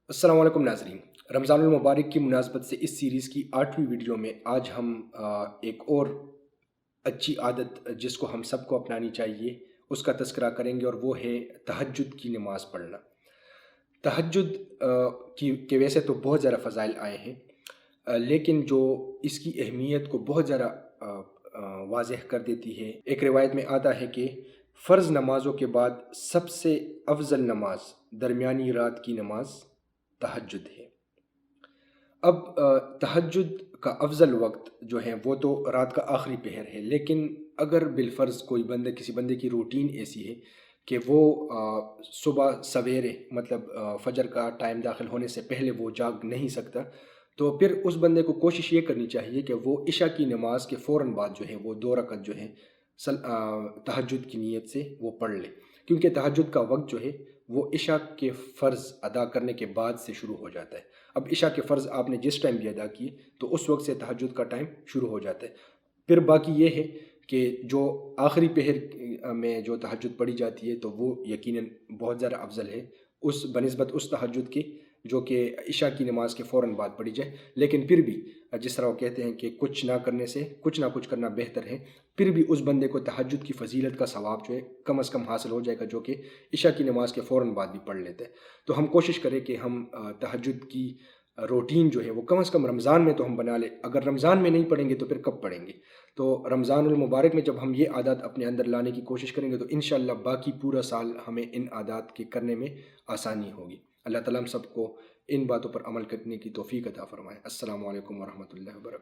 السلام علیکم ناظرین، رمضان المبارک کی مناسبت سے اس سیریز کی 8ویں ویڈیو میں آج ہم ایک اور اچھی عادت جس کو ہم سب کو اپنانی چاہیے اس کا تذکرہ کریں گے، اور وہ ہے تہجد کی نماز پڑھنا۔ تہجد کے ویسے تو بہت زیادہ فضائل آئے ہیں، لیکن جو اس کی اہمیت کو بہت زیادہ واضح کر دیتی ہے، ایک روایت میں آتا ہے کہ فرض نمازوں کے بعد سب سے افضل نماز درمیانی رات کی نماز تہجد ہے۔ اب تہجد کا افضل وقت جو ہے وہ تو رات کا آخری پہر ہے، لیکن اگر بالفرض کوئی کسی بندے کی روٹین ایسی ہے کہ وہ صبح سویرے مطلب فجر کا ٹائم داخل ہونے سے پہلے وہ جاگ نہیں سکتا، تو پھر اس بندے کو کوشش یہ کرنی چاہیے کہ وہ عشاء کی نماز کے فوراً بعد جو ہے وہ 2 رکعت جو ہے تہجد کی نیت سے وہ پڑھ لے، کیونکہ تہجد کا وقت جو ہے وہ عشاء کے فرض ادا کرنے کے بعد سے شروع ہو جاتا ہے۔ اب عشاء کے فرض آپ نے جس ٹائم بھی ادا کیے تو اس وقت سے تہجد کا ٹائم شروع ہو جاتا ہے۔ پھر باقی یہ ہے کہ جو آخری پہر میں جو تہجد پڑھی جاتی ہے تو وہ یقیناً بہت زیادہ افضل ہے اس بنسبت اس تہجد کے جو کہ عشاء کی نماز کے فوراً بعد پڑھی جائے، لیکن پھر بھی جس طرح وہ کہتے ہیں کہ کچھ نہ کرنے سے کچھ نہ کچھ کرنا بہتر ہے، پھر بھی اس بندے کو تہجد کی فضیلت کا ثواب جو ہے کم از کم حاصل ہو جائے گا، جو کہ عشاء کی نماز کے فوراً بعد بھی پڑھ لیتے ہیں۔ تو ہم کوشش کریں کہ ہم تہجد کی روٹین جو ہے وہ کم از کم رمضان میں تو ہم بنا لیں۔ اگر رمضان میں نہیں پڑھیں گے تو پھر کب پڑھیں گے؟ تو رمضان المبارک میں جب ہم یہ عادات اپنے اندر لانے کی کوشش کریں گے تو انشاءاللہ باقی پورا سال ہمیں ان عادات کے کرنے میں آسانی ہوگی۔ اللہ تعالیٰ ہم سب کو ان باتوں پر عمل کرنے کی توفیق عطا فرمائے۔ السلام علیکم ورحمۃ اللہ وبرکاتہ۔